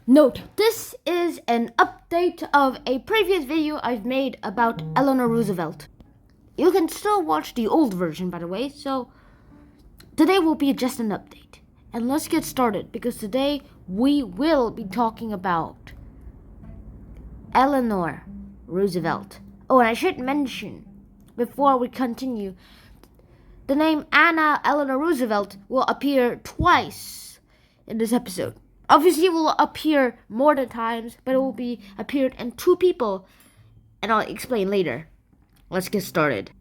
Note, this is an update of a previous video I've made about Eleanor Roosevelt. You can still watch the old version, by the way, so today will be just an update. And let's get started, because today we will be talking about Eleanor Roosevelt. Oh, and I should mention, before we continue, the name Anna Eleanor Roosevelt will appear twice in this episode. Obviously, it will appear more than times, but it will be appeared in two people, and I'll explain later. Let's get started.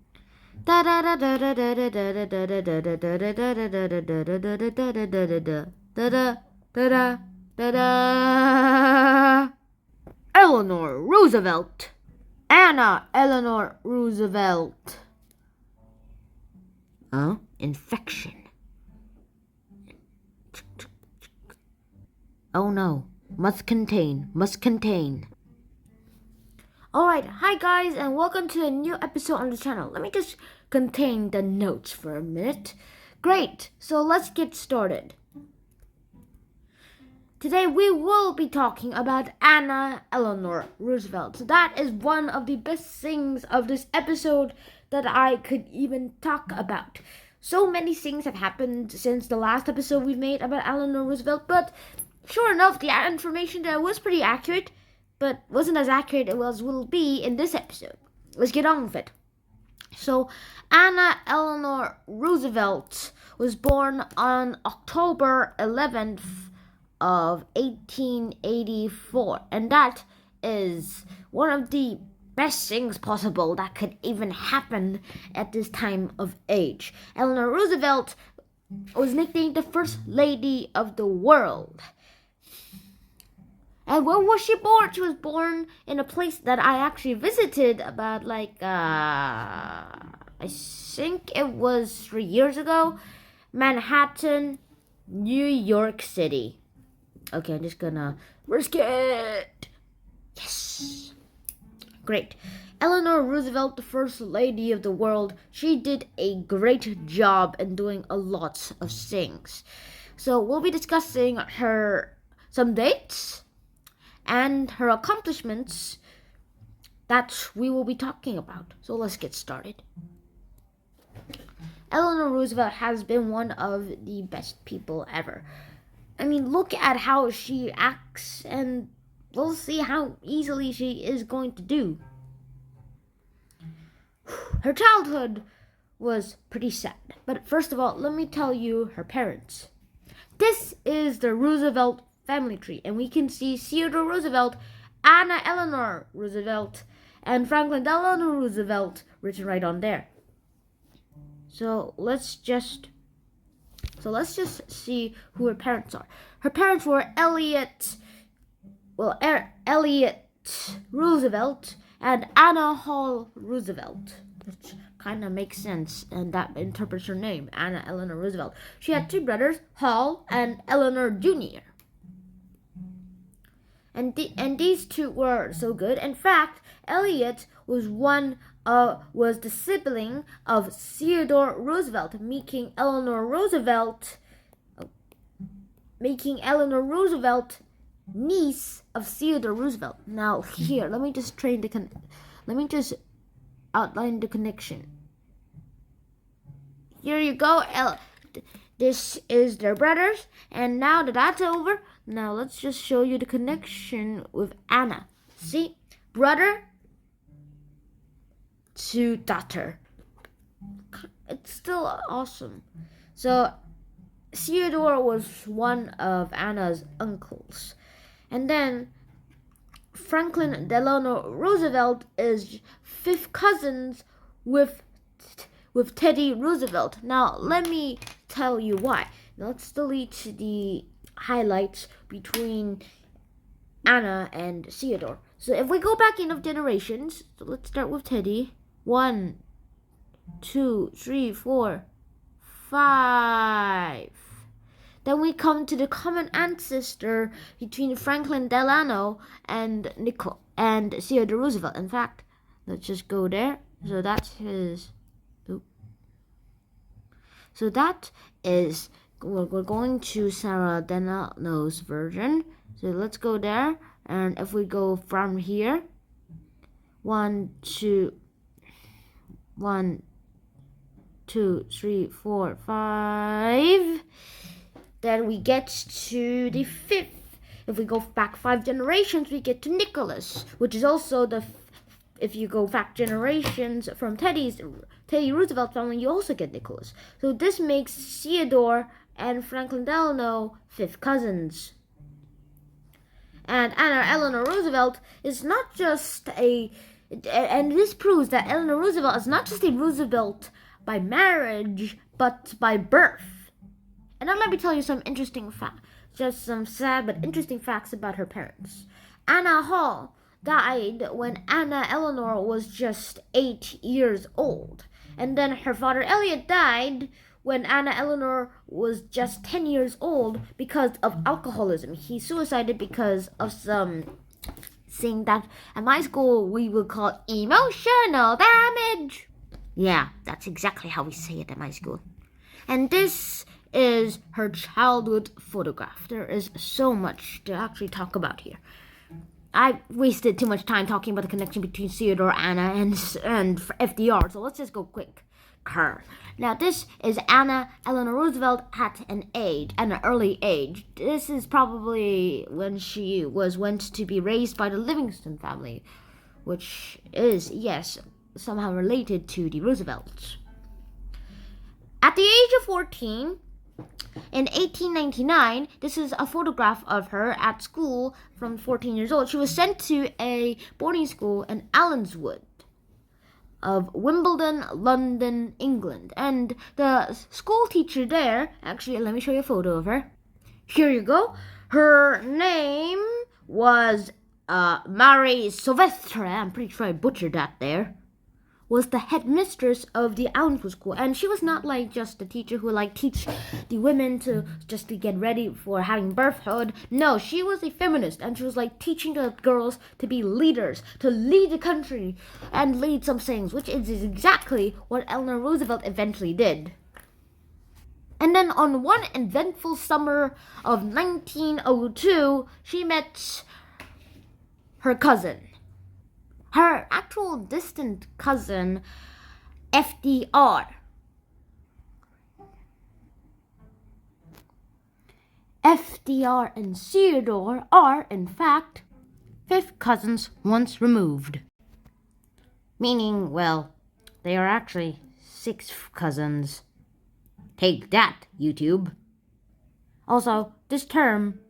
Eleanor Roosevelt. Anna Eleanor Roosevelt. Infection. Oh no, must contain. Alright, hi guys, and welcome to a new episode on the channel. Let me just contain the notes for a minute. Great, so let's get started. Today we will be talking about Anna Eleanor Roosevelt. So that is one of the best things of this episode that I could even talk about. So many things have happened since the last episode we made about Eleanor Roosevelt, but sure enough, the information there was pretty accurate, but wasn't as accurate as will be in this episode. Let's get on with it. So, Anna Eleanor Roosevelt was born on October 11th of 1884, and that is one of the best things possible that could even happen at this time of age. Eleanor Roosevelt was nicknamed the First Lady of the World. And when was she born? She was born in a place that I actually visited about I think it was 3 years ago. Manhattan, New York City. Okay, I'm just gonna risk it. Yes. Great. Eleanor Roosevelt, the First Lady of the World, she did a great job in doing a lot of things. So we'll be discussing some dates and her accomplishments that we will be talking about. So let's get started. Eleanor Roosevelt has been one of the best people ever. I mean, look at how she acts, and we'll see how easily she is going to do. Her childhood was pretty sad. But first of all, let me tell you her parents. This is the Roosevelt family tree, and we can see Theodore Roosevelt, Anna Eleanor Roosevelt, and Franklin Delano Roosevelt written right on there. So let's just see who her parents are. Her parents were Elliot Roosevelt and Anna Hall Roosevelt, which kind of makes sense, and that interprets her name, Anna Eleanor Roosevelt. She had two brothers, Hall and Eleanor Jr. And these two were so good. In fact, Elliot was the sibling of Theodore Roosevelt, making Eleanor Roosevelt niece of Theodore Roosevelt. Now here, let me just outline the connection. Here you go. This is their brothers, and now that that's over, now let's just show you the connection with Anna. See? Brother to daughter. It's still awesome. So, Theodore was one of Anna's uncles. And then, Franklin Delano Roosevelt is fifth cousins with Teddy Roosevelt. Now, let me tell you why. Now, let's delete the highlights between Anna and Theodore. So if we go back enough generations, so let's start with Teddy. 1, 2, 3, 4, 5. Then we come to the common ancestor between Franklin Delano and Theodore Roosevelt. In fact, let's just go there. So that's his. So that is, we're going to Sarah Delano's version. So let's go there. And if we go from here, 1, 2, 1, 2, 3, 4, 5. Then we get to the 5th. If we go back 5 generations, we get to Nicholas, which is also if you go back generations from Teddy Roosevelt family, you also get Nicholas. So this makes Theodore and Franklin Delano 5th cousins. And Anna Eleanor Roosevelt is not just and this proves that Eleanor Roosevelt is not just a Roosevelt by marriage, but by birth. And now let me tell you some interesting facts. Just some sad but interesting facts about her parents. Anna Hall died when Anna Eleanor was just 8 years old. And then her father Elliot died when Anna Eleanor was just 10 years old because of alcoholism. He suicided because of some thing that at my school we would call emotional damage. Yeah, that's exactly how we say it at my school. And this is her childhood photograph. There is so much to actually talk about here. I wasted too much time talking about the connection between Theodore, Anna, and FDR, so let's just go quick. Now, this is Anna Eleanor Roosevelt at an early age. This is probably when she went to be raised by the Livingston family, which is, yes, somehow related to the Roosevelts. At the age of 14, in 1899, this is a photograph of her at school from 14 years old. She was sent to a boarding school in Allenswood of Wimbledon, London, England. And the school teacher there, actually, let me show you a photo of her. Here you go. Her name was Marie Sylvestre. I'm pretty sure I butchered that there. Was the headmistress of the Allenswood School, and she was not like just a teacher who teach the women to get ready for having birthhood. No, she was a feminist, and she was teaching the girls to be leaders, to lead the country and lead some things, which is exactly what Eleanor Roosevelt eventually did. And then on one eventful summer of 1902, she met her cousin. Her actual distant cousin, FDR. FDR and Theodore are, in fact, 5th cousins once removed. Meaning, well, they are actually 6th cousins. Take that, YouTube. Also, this term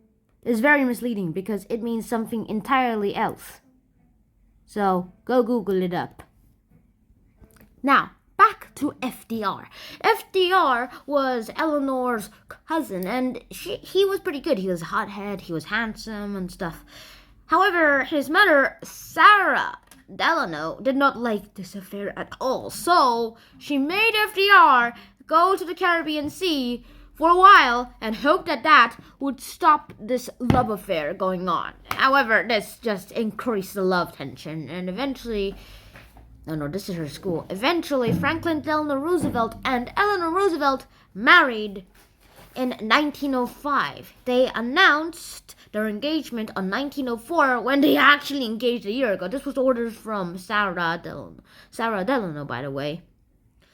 is very misleading because it means something entirely else. So, go Google it up. Now, back to FDR. FDR was Eleanor's cousin, and he was pretty good. He was hothead, he was handsome and stuff. However, his mother, Sarah Delano, did not like this affair at all. So, she made FDR go to the Caribbean Sea for a while and hoped that would stop this love affair going on. However, this just increased the love tension, and eventually, this is her school. Eventually, Franklin Delano Roosevelt and Eleanor Roosevelt married in 1905. They announced their engagement on 1904 when they actually engaged a year ago. This was orders from Sarah Delano, by the way,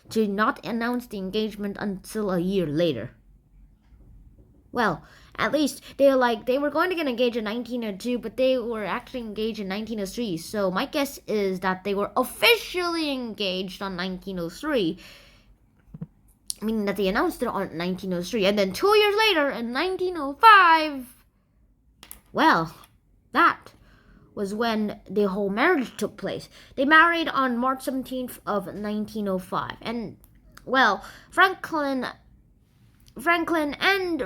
to not announce the engagement until a year later. Well, at least they were going to get engaged in 1902, but they were actually engaged in 1903. So my guess is that they were officially engaged on 1903, meaning that they announced it on 1903. And then 2 years later, in 1905, well, that was when the whole marriage took place. They married on March 17th of 1905. And, well, Franklin and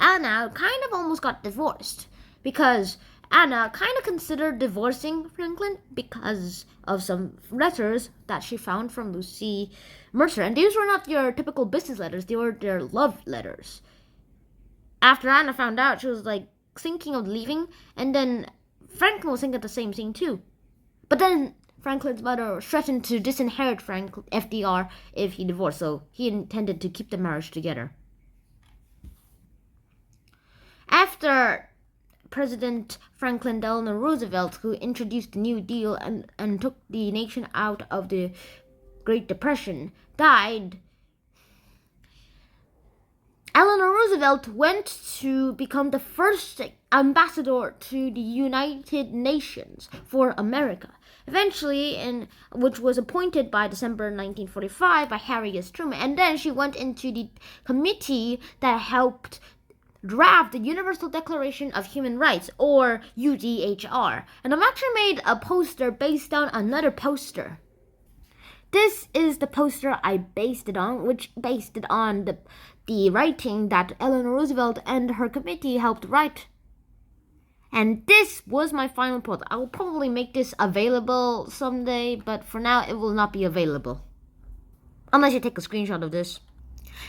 Anna kind of almost got divorced because Anna kind of considered divorcing Franklin because of some letters that she found from Lucy Mercer. And these were not your typical business letters. They were their love letters. After Anna found out, she was thinking of leaving, and then Franklin was thinking the same thing too. But then Franklin's mother threatened to disinherit FDR if he divorced, so he intended to keep the marriage together. After President Franklin Delano Roosevelt, who introduced the New Deal and took the nation out of the Great Depression, died, Eleanor Roosevelt went to become the first ambassador to the United Nations for America, which was appointed by December 1945 by Harry S. Truman. And then she went into the committee that helped draft the Universal Declaration of Human Rights, or UDHR. And I've actually made a poster based on another poster. This is the poster I based it on, which based it on the writing that Eleanor Roosevelt and her committee helped write. And this was my final product. I will probably make this available someday, but for now it will not be available. Unless you take a screenshot of this.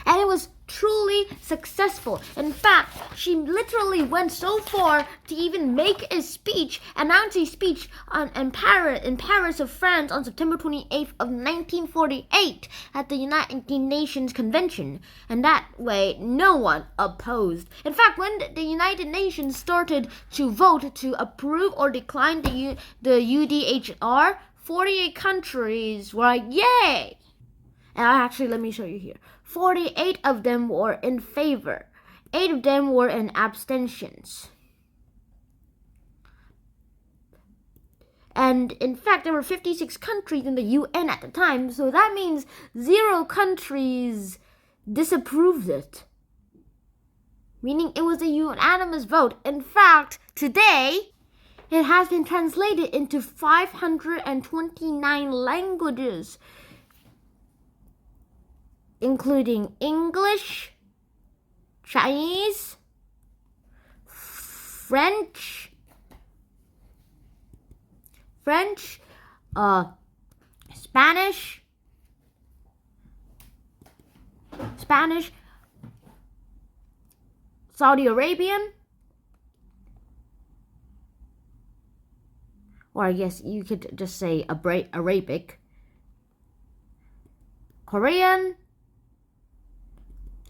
And it was truly successful. In fact, she literally went so far to even make a speech, announce a speech in Paris of France on September 28th of 1948 at the United Nations Convention. And that way, no one opposed. In fact, when the United Nations started to vote to approve or decline the UDHR, 48 countries were like, yay! And actually, let me show you here. 48 of them were in favor. 8 of them were in abstentions. And in fact, there were 56 countries in the UN at the time, so that means 0 countries disapproved it. Meaning it was a unanimous vote. In fact, today, it has been translated into 529 languages, including English, Chinese, French, Spanish, Saudi Arabian, or I guess you could just say Arabic, Korean,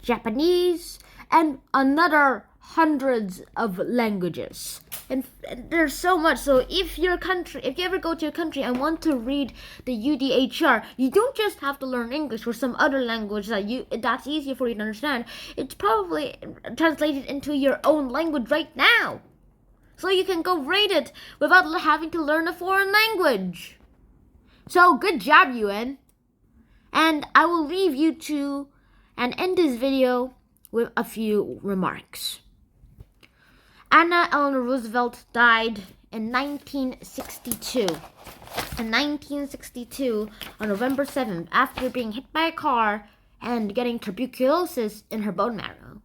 Japanese, and another hundreds of languages. And there's so much. So if you ever go to a country and want to read the UDHR, you don't just have to learn English or some other language that's easier for you to understand. It's probably translated into your own language right now, so you can go read it without having to learn a foreign language. So good job, UN. And I will leave you to and end this video with a few remarks. Anna Eleanor Roosevelt died in 1962. In 1962, on November 7th, after being hit by a car and getting tuberculosis in her bone marrow.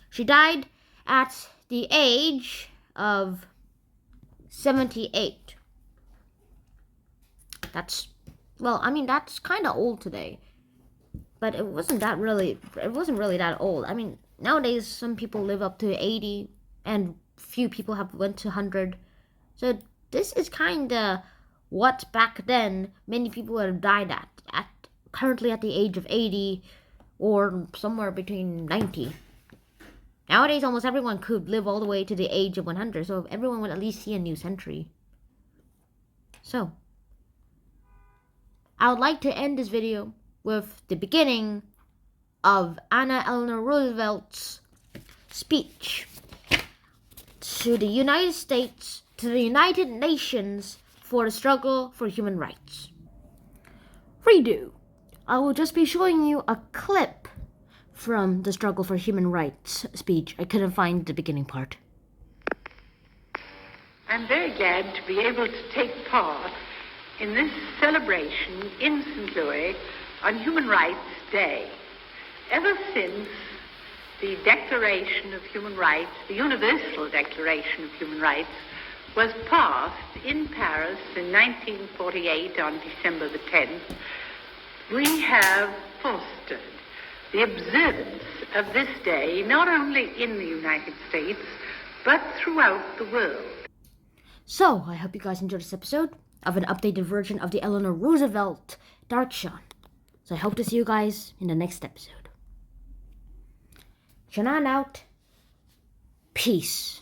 She died at the age of 78. That's kind of old today. But it wasn't really that old. I mean, nowadays some people live up to 80 and few people have went to 100. So this is kind of what back then many people would have died at currently at the age of 80 or somewhere between 90. Nowadays almost everyone could live all the way to the age of 100, so everyone would at least see a new century. So I would like to end this video with the beginning of Anna Eleanor Roosevelt's speech to the United States, to the United Nations for the struggle for human rights. Redo. I will just be showing you a clip from the struggle for human rights speech. I couldn't find the beginning part. I'm very glad to be able to take part in this celebration in St. Louis on Human Rights Day. Ever since the Declaration of Human Rights, the Universal Declaration of Human Rights, was passed in Paris in 1948 on December the 10th, we have fostered the observance of this day not only in the United States, but throughout the world. So, I hope you guys enjoyed this episode of an updated version of the Eleanor Roosevelt Dark Shot. So I hope to see you guys in the next episode. Shannon out. Peace.